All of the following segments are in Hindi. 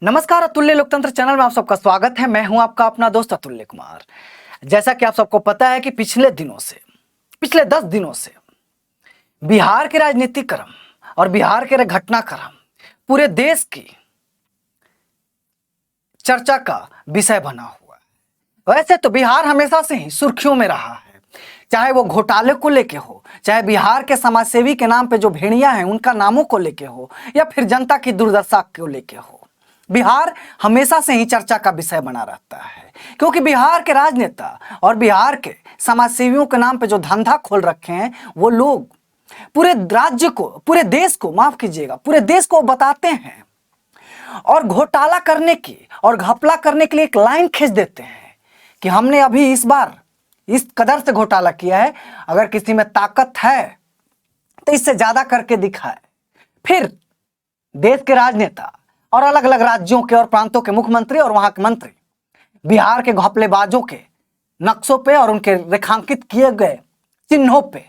नमस्कार, अतुल्य लोकतंत्र चैनल में आप सबका स्वागत है। मैं हूं आपका अपना दोस्त अतुल्य कुमार। जैसा कि आप सबको पता है कि पिछले 10 दिनों से बिहार के राजनीतिक क्रम और बिहार के घटनाक्रम पूरे देश की चर्चा का विषय बना हुआ है। वैसे तो बिहार हमेशा से ही सुर्खियों में रहा है, चाहे वो घोटाले को लेके हो, चाहे बिहार के समाजसेवी के नाम पे जो भेड़िया हैं उनका नामों को लेके हो, या फिर जनता की दुर्दशा को लेके हो। बिहार हमेशा से ही चर्चा का विषय बना रहता है, क्योंकि बिहार के राजनेता और बिहार के समाजसेवियों के नाम पे जो धंधा खोल रखे हैं वो लोग पूरे राज्य को, पूरे देश को, माफ कीजिएगा, पूरे देश को बताते हैं और घोटाला करने की और घपला करने के लिए एक लाइन खींच देते हैं कि हमने अभी इस बार इस कदर से घोटाला किया है, अगर किसी में ताकत है तो इससे ज्यादा करके दिखाए। फिर देश के राजनेता और अलग अलग राज्यों के और प्रांतों के मुख्यमंत्री और वहां के मंत्री बिहार के घपलेबाजों के नक्शों पे और उनके रेखांकित किए गए चिन्हों पे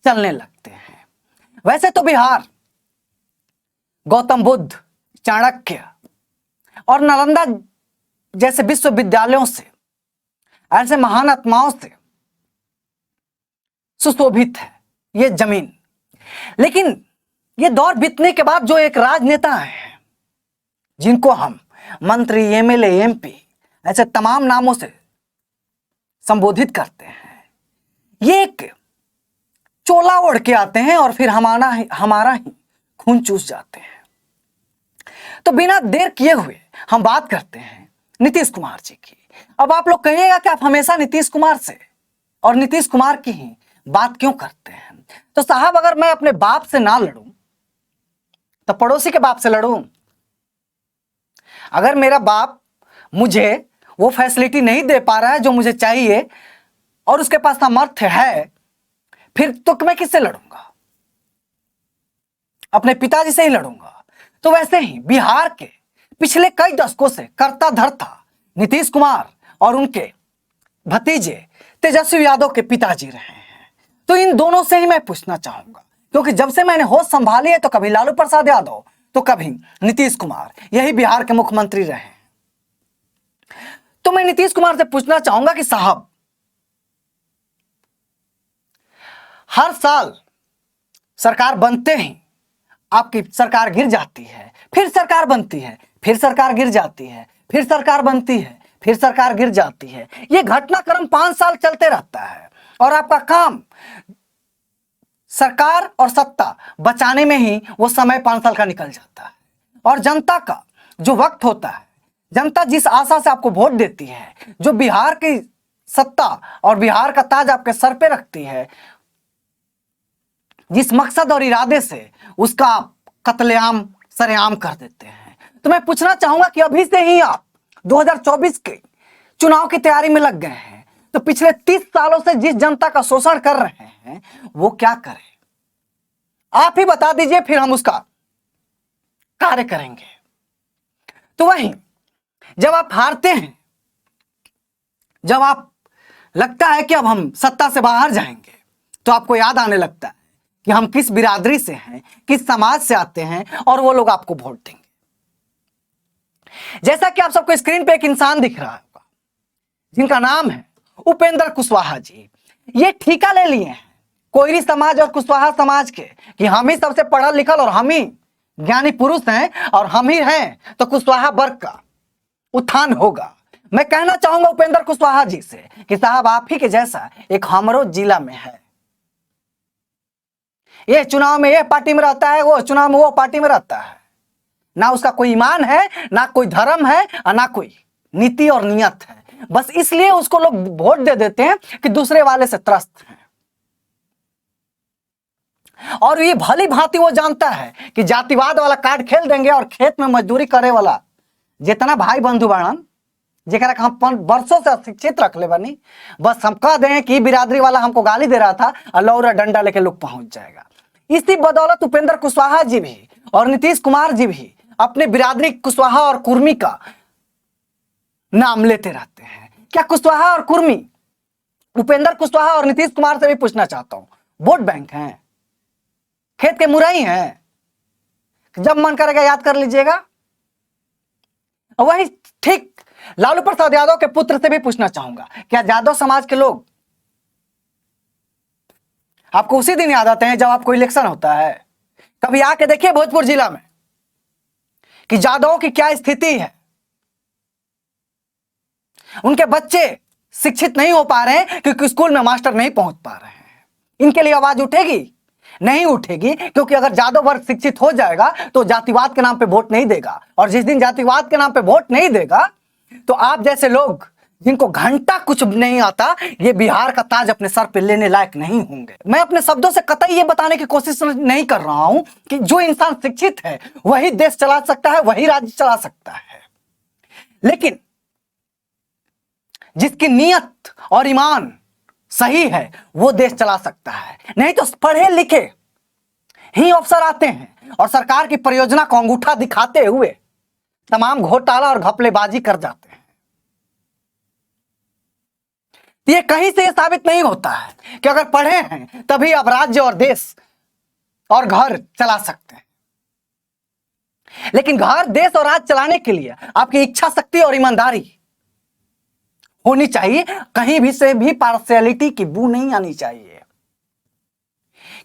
चलने लगते हैं। वैसे तो बिहार गौतम बुद्ध, चाणक्य और नालंदा जैसे विश्वविद्यालयों से, ऐसे महान आत्माओं से सुशोभित है ये जमीन। लेकिन ये दौर बीतने के बाद जो एक राजनेता है जिनको हम मंत्री, एमएलए, एमपी ऐसे तमाम नामों से संबोधित करते हैं, ये एक चोला ओढ़ के आते हैं और फिर हमारा ही खून चूस जाते हैं। तो बिना देर किए हुए हम बात करते हैं नीतीश कुमार जी की। अब आप लोग कहिएगा कि आप हमेशा नीतीश कुमार से और नीतीश कुमार की ही बात क्यों करते हैं। तो साहब, अगर मैं अपने बाप से ना लड़ूं तो पड़ोसी के बाप से लड़ूं। अगर मेरा बाप मुझे वो फैसिलिटी नहीं दे पा रहा है जो मुझे चाहिए और उसके पास सामर्थ्य है, फिर तो मैं किससे लड़ूंगा? अपने पिताजी से ही लड़ूंगा। तो वैसे ही बिहार के पिछले कई दशकों से करता धरता नीतीश कुमार और उनके भतीजे तेजस्वी यादव के पिताजी रहे हैं। तो इन दोनों से ही मैं पूछना चाहूंगा, क्योंकि जब से मैंने होश संभाली है तो कभी लालू प्रसाद यादव तो कभी नीतीश कुमार, यही बिहार के मुख्यमंत्री रहे हैं। तो मैं नीतीश कुमार से पूछना चाहूंगा कि साहब, हर साल सरकार बनते ही आपकी सरकार गिर जाती है, फिर सरकार बनती है, फिर सरकार गिर जाती है, फिर सरकार बनती है, फिर सरकार गिर जाती है। यह घटनाक्रम 5 साल चलते रहता है और आपका काम सरकार और सत्ता बचाने में ही वो समय 5 साल का निकल जाता है। और जनता का जो वक्त होता है, जनता जिस आशा से आपको वोट देती है, जो बिहार की सत्ता और बिहार का ताज आपके सर पे रखती है, जिस मकसद और इरादे से उसका आप कत्लेआम सरेआम कर देते हैं। तो मैं पूछना चाहूंगा कि अभी से ही आप 2024 के चुनाव की तैयारी में लग गए हैं, तो पिछले 30 सालों से जिस जनता का शोषण कर रहे हैं वो क्या करें? आप ही बता दीजिए, फिर हम उसका कार्य करेंगे। तो वहीं जब आप हारते हैं, जब आप लगता है कि अब हम सत्ता से बाहर जाएंगे, तो आपको याद आने लगता है कि हम किस बिरादरी से हैं, किस समाज से आते हैं, और वो लोग आपको वोट देंगे। जैसा कि आप सबको स्क्रीन पे एक इंसान दिख रहा होगा जिनका नाम है उपेंद्र कुशवाहा जी। ये ठेका ले लिए हैं कोयरी समाज और कुशवाहा समाज के कि हम ही सबसे पढ़ा लिखल और हम ही ज्ञानी पुरुष हैं और हम ही हैं तो कुशवाहा वर्ग का उत्थान होगा। मैं कहना चाहूंगा उपेंद्र कुशवाहा जी से कि साहब, आप ही के जैसा एक हमरो जिला में है, ये चुनाव में ये पार्टी में रहता है, वो चुनाव में वो पार्टी में रहता है। ना उसका कोई ईमान है, ना कोई धर्म है, और ना कोई नीति और नियत है। बस इसलिए उसको लोग वोट दे देते हैं कि दूसरे वाले से त्रस्त हैं। और ये भली भांति वो जानता है कि जातिवाद वाला कार्ड खेल देंगे और खेत में मजदूरी करे वाला जितना भाई बंधु बाणन, जेकरा हम वर्षों से अशिक्षित रख ले बनी, बस हम कह दें कि बिरादरी वाला हमको गाली दे रहा था और लौरा डंडा लेके लोग पहुंच जाएगा। इसी बदौलत उपेंद्र कुशवाहा जी भी और नीतीश कुमार जी भी अपने बिरादरी कुशवाहा और कुर्मी का नाम लेते रहते हैं। क्या कुशवाहा और कुर्मी उपेंद्र कुशवाहा और नीतीश कुमार से भी पूछना चाहता हूं, वोट बैंक हैं, खेत के मुरई हैं? जब मन करेगा याद कर लीजिएगा। वही ठीक लालू प्रसाद यादव के पुत्र से भी पूछना चाहूंगा, क्या यादव समाज के लोग आपको उसी दिन याद आते हैं जब आपको इलेक्शन होता है? कभी आके देखिए भोजपुर जिला में कि यादवों की क्या स्थिति है। उनके बच्चे शिक्षित नहीं हो पा रहे हैं क्योंकि स्कूल में मास्टर नहीं पहुंच पा रहे हैं। इनके लिए आवाज उठेगी? नहीं उठेगी, क्योंकि अगर यादव वर्ग शिक्षित हो जाएगा तो जातिवाद के नाम पे वोट नहीं देगा, और जिस दिन जातिवाद के नाम पे वोट नहीं देगा तो आप जैसे लोग जिनको घंटा कुछ नहीं आता, ये बिहार का ताज अपने सर पे लेने लायक नहीं होंगे। मैं अपने शब्दों से कतई ये बताने की कोशिश नहीं कर रहा हूं कि जो इंसान शिक्षित है वही देश चला सकता है, वही राज्य चला सकता है, लेकिन जिसकी नीयत और ईमान सही है वो देश चला सकता है। नहीं तो पढ़े लिखे ही अफसर आते हैं और सरकार की परियोजना को अंगूठा दिखाते हुए तमाम घोटाला और घपलेबाजी कर जाते हैं। ये कहीं से साबित नहीं होता है कि अगर पढ़े हैं तभी आप राज्य और देश और घर चला सकते हैं, लेकिन घर, देश और राज्य चलाने के लिए आपकी इच्छा शक्ति और ईमानदारी होनी चाहिए। कहीं भी से भी पार्शियलिटी की बू नहीं आनी चाहिए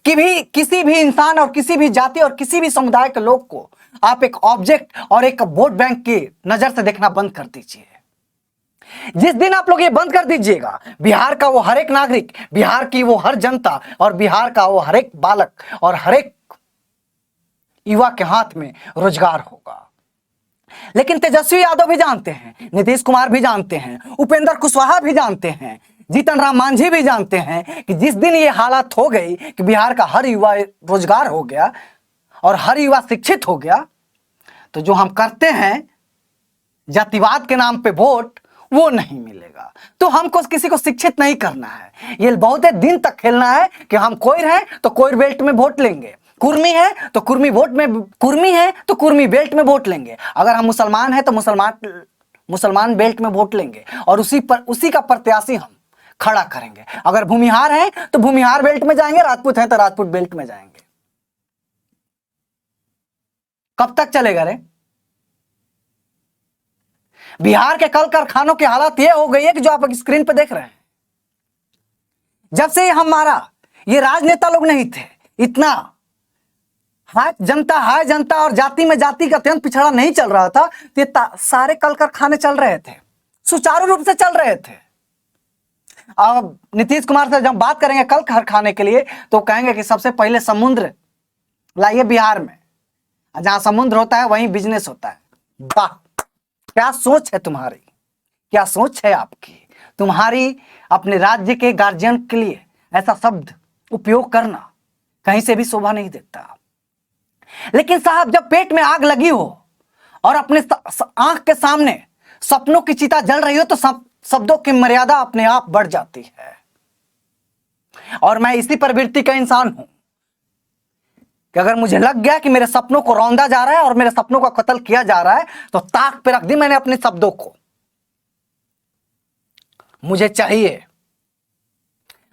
कि भी किसी भी इंसान और किसी भी जाति और किसी भी समुदाय के लोग को आप एक ऑब्जेक्ट और एक वोट बैंक की नजर से देखना बंद कर दीजिए। जिस दिन आप लोग ये बंद कर दीजिएगा, बिहार का वो हर एक नागरिक, बिहार की वो हर जनता और बिहार का वो हर एक बालक और हर एक युवा के हाथ में रोजगार होगा। लेकिन तेजस्वी यादव भी जानते हैं, नीतीश कुमार भी जानते हैं, उपेंद्र कुशवाहा भी जानते हैं, जीतन राम मांझी भी जानते हैं कि जिस दिन ये हालत हो गई कि बिहार का हर युवा रोजगार हो गया और हर युवा शिक्षित हो गया, तो जो हम करते हैं जातिवाद के नाम पे वोट, वो नहीं मिलेगा। तो हमको किसी को शिक्षित नहीं करना है, ये बहुत दिन तक खेलना है कि हम कोई हैं तो कोई बेल्ट में वोट लेंगे, कुर्मी है तो कुर्मी वोट में, कुर्मी है तो कुर्मी बेल्ट में वोट लेंगे, अगर हम मुसलमान हैं तो मुसलमान बेल्ट में वोट लेंगे और उसी का प्रत्याशी हम खड़ा करेंगे। अगर भूमिहार हैं तो भूमिहार बेल्ट में जाएंगे, राजपूत हैं तो राजपूत बेल्ट में जाएंगे। कब तक चलेगा रे? बिहार के कल कारखानों की हालत यह हो गई है कि जो आप स्क्रीन पे देख रहे हैं, जब से हमारा ये राजनेता लोग नहीं थे, इतना हाय जनता और जाति में जाति का अत्यंत पिछड़ा नहीं चल रहा था, तो ये सारे कल कारखाने चल रहे थे, सुचारू रूप से चल रहे थे। अब नीतीश कुमार से जब बात करेंगे कल कारखाने के लिए तो कहेंगे कि सबसे पहले समुद्र लाइए बिहार में, जहां समुद्र होता है वहीं बिजनेस होता है। वाह, क्या सोच है तुम्हारी, क्या सोच है आपकी। तुम्हारी अपने राज्य के गार्जियन के लिए ऐसा शब्द उपयोग करना कहीं से भी शोभा नहीं देता। लेकिन साहब, जब पेट में आग लगी हो और अपने आंख के सामने सपनों की चिता जल रही हो तो शब्दों की मर्यादा अपने आप बढ़ जाती है। और मैं इसी प्रवृत्ति का इंसान हूं कि अगर मुझे लग गया कि मेरे सपनों को रौंदा जा रहा है और मेरे सपनों का कत्ल किया जा रहा है तो ताक पे रख दी मैंने अपने शब्दों को। मुझे चाहिए।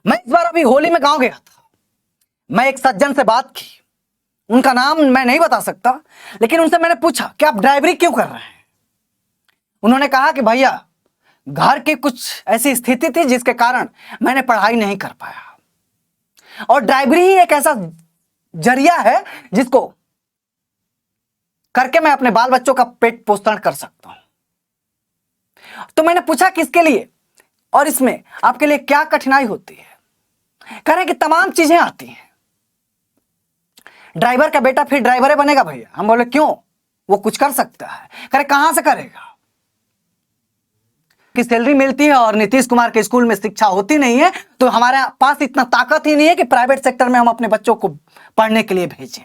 मैं इस बार अभी होली में गांव गया था, मैं एक सज्जन से बात की, उनका नाम मैं नहीं बता सकता, लेकिन उनसे मैंने पूछा कि आप ड्राइवरी क्यों कर रहे हैं। उन्होंने कहा कि भैया घर की कुछ ऐसी स्थिति थी जिसके कारण मैंने पढ़ाई नहीं कर पाया, और ड्राइवरी ही एक ऐसा जरिया है जिसको करके मैं अपने बाल बच्चों का पेट पोषण कर सकता हूं। तो मैंने पूछा किसके लिए और इसमें आपके लिए क्या कठिनाई होती है। कह रहे कि तमाम चीजें आती हैं। ड्राइवर का बेटा फिर ड्राइवर ही बनेगा भैया। हम बोले क्यों, वो कुछ कर सकता है। कह रहे कहां से करेगा, की सैलरी मिलती है और नीतीश कुमार के स्कूल में शिक्षा होती नहीं है, तो हमारे पास इतना ताकत ही नहीं है कि प्राइवेट सेक्टर में हम अपने बच्चों को पढ़ने के लिए भेजें।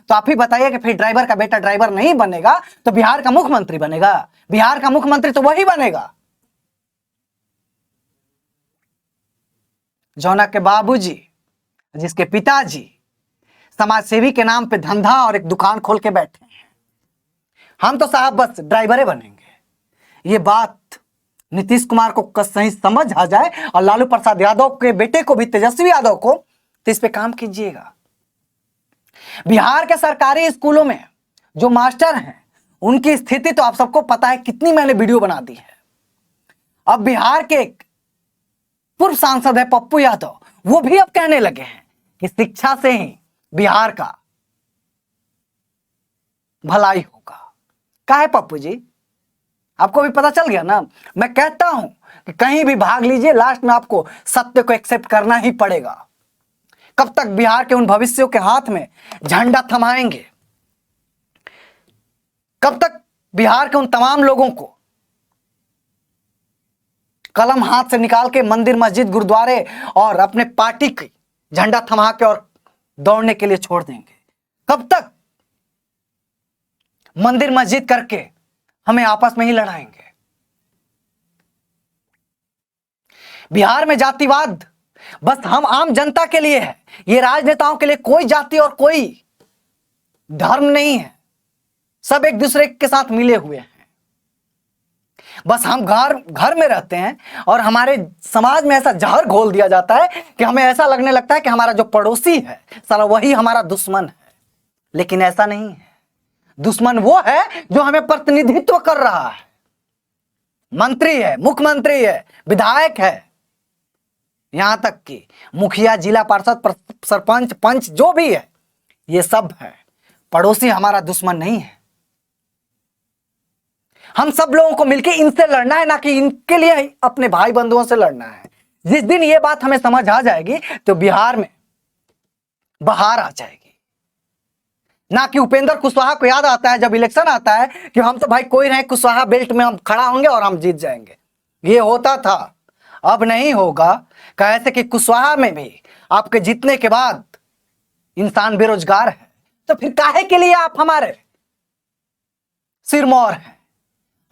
तो आप ही बताइए कि फिर ड्राइवर का बेटा ड्राइवर नहीं बनेगा तो बिहार का मुख्यमंत्री बनेगा। बिहार का मुख्यमंत्री तो वही बनेगा जौना के बाबूजी, जिसके पिताजी समाज सेवी के नाम पे धंधा और एक दुकान खोल के बैठे हैं। हम तो साहब बस ड्राइवरे बनेंगे। ये बात नीतीश कुमार को कहीं समझ आ जाए और लालू प्रसाद यादव के बेटे को भी, तेजस्वी यादव को, तो इस पे काम कीजिएगा। बिहार के सरकारी स्कूलों में जो मास्टर हैं उनकी स्थिति तो आप सबको पता है, कितनी मैंने वीडियो बना दी है। अब बिहार के एक पूर्व सांसद है पप्पू यादव, वो भी अब कहने लगे हैं कि शिक्षा से ही बिहार का भलाई होगा। क्या है पप्पू जी, आपको भी पता चल गया ना। मैं कहता हूं कि कहीं भी भाग लीजिए, लास्ट में आपको सत्य को एक्सेप्ट करना ही पड़ेगा। कब तक बिहार के उन भविष्यों के हाथ में झंडा थमाएंगे? कब तक बिहार के उन तमाम लोगों को कलम हाथ से निकाल के मंदिर मस्जिद गुरुद्वारे और अपने पार्टी की झंडा थमा के और दौड़ने के लिए छोड़ देंगे? कब तक मंदिर मस्जिद करके हमें आपस में ही लड़ाएंगे? बिहार में जातिवाद बस हम आम जनता के लिए है, ये राजनेताओं के लिए कोई जाति और कोई धर्म नहीं है। सब एक दूसरे के साथ मिले हुए हैं। बस हम घर घर में रहते हैं और हमारे समाज में ऐसा जहर घोल दिया जाता है कि हमें ऐसा लगने लगता है कि हमारा जो पड़ोसी है साला वही हमारा दुश्मन है। लेकिन ऐसा नहीं है। दुश्मन वो है जो हमें प्रतिनिधित्व कर रहा है, मंत्री है, मुख्यमंत्री है, विधायक है, यहां तक कि मुखिया, जिला पार्षद, सरपंच, पंच जो भी है, ये सब है। पड़ोसी हमारा दुश्मन नहीं है। हम सब लोगों को मिलकर इनसे लड़ना है, ना कि इनके लिए अपने भाई बंधुओं से लड़ना है। जिस दिन ये बात हमें समझ आ जाएगी तो बिहार में बहार आ जाएगी। ना कि उपेंद्र कुशवाहा को याद आता है जब इलेक्शन आता है कि हम तो भाई कोई नहीं, कुशवाहा बेल्ट में हम खड़ा होंगे और हम जीत जाएंगे। ये होता था, अब नहीं होगा। कैसे कि कुशवाहा में भी आपके जीतने के बाद इंसान बेरोजगार है, तो फिर काहे के लिए आप हमारे सिरमौर हैं?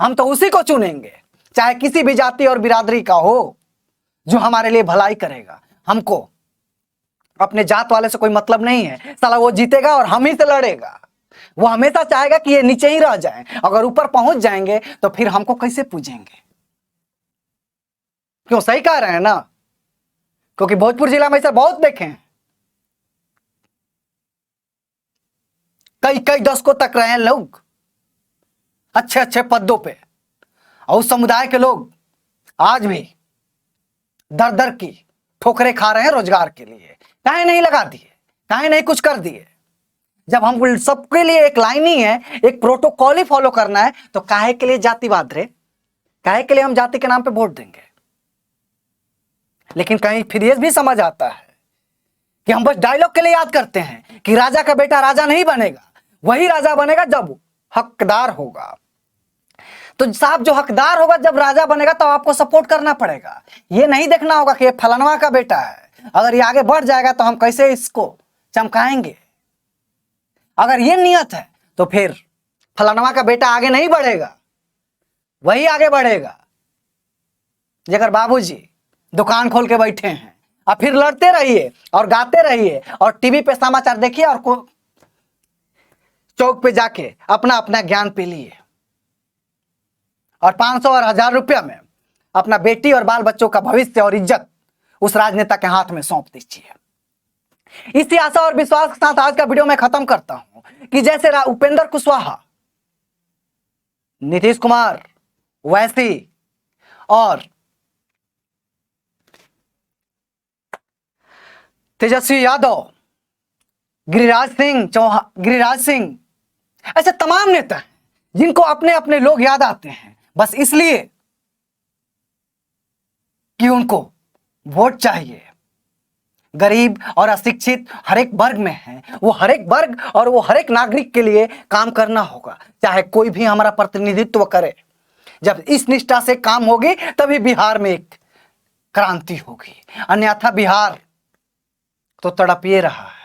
हम तो उसी को चुनेंगे, चाहे किसी भी जाति और बिरादरी का हो, जो हमारे लिए भलाई करेगा। हमको अपने जात वाले से कोई मतलब नहीं है। साला वो जीतेगा और हम ही से लड़ेगा। वो हमेशा चाहेगा कि ये नीचे ही रह जाएं। अगर ऊपर पहुंच जाएंगे तो फिर हमको कैसे पूजेंगे? क्यों, सही कह रहे हैं ना? क्योंकि भोजपुर जिला में ऐसा बहुत देखे हैं, कई कई दशकों तक रहे हैं लोग अच्छे अच्छे पदों पे, और उस समुदाय के लोग आज भी दर दर की ठोकरें खा रहे हैं रोजगार के लिए। काहे नहीं लगा दिए, काहे नहीं कुछ कर दिए? जब हम सबके लिए एक लाइन ही है, एक प्रोटोकॉल ही फॉलो करना है, तो काहे के लिए जातिवाद रे? काहे के लिए हम जाति के नाम पे वोट देंगे? लेकिन कहीं फिर ये भी समझ आता है कि हम बस डायलॉग के लिए याद करते हैं कि राजा का बेटा राजा नहीं बनेगा, वही राजा बनेगा जब हकदार होगा। तो साहब, जो हकदार होगा जब राजा बनेगा तो आपको सपोर्ट करना पड़ेगा। ये नहीं देखना होगा कि ये फलानवा का बेटा है, अगर ये आगे बढ़ जाएगा तो हम कैसे इसको चमकाएंगे। अगर ये नियत है तो फिर फलानवा का बेटा आगे नहीं बढ़ेगा, वही आगे बढ़ेगा। जगह बाबूजी दुकान खोल के बैठे हैं, और फिर लड़ते रहिए और गाते रहिए और टीवी पे समाचार देखिए और चौक पे जाके अपना अपना ज्ञान पी लिए, और 500 और 1000 रुपया में अपना बेटी और बाल बच्चों का भविष्य और इज्जत उस राजनेता के हाथ में सौंप दीजिए। इसी आशा और विश्वास के साथ आज का वीडियो मैं खत्म करता हूं कि जैसे उपेंद्र कुशवाहा, नीतीश कुमार, वैसी और तेजस्वी यादव, गिरिराज सिंह, ऐसे तमाम नेता हैं जिनको अपने अपने लोग याद आते हैं बस इसलिए कि उनको वोट चाहिए। गरीब और अशिक्षित हर एक वर्ग में है, वो हर एक वर्ग और वो हर एक नागरिक के लिए काम करना होगा, चाहे कोई भी हमारा प्रतिनिधित्व करे। जब इस निष्ठा से काम होगी तभी बिहार में एक क्रांति होगी, अन्यथा बिहार तो तड़प ये रहा है।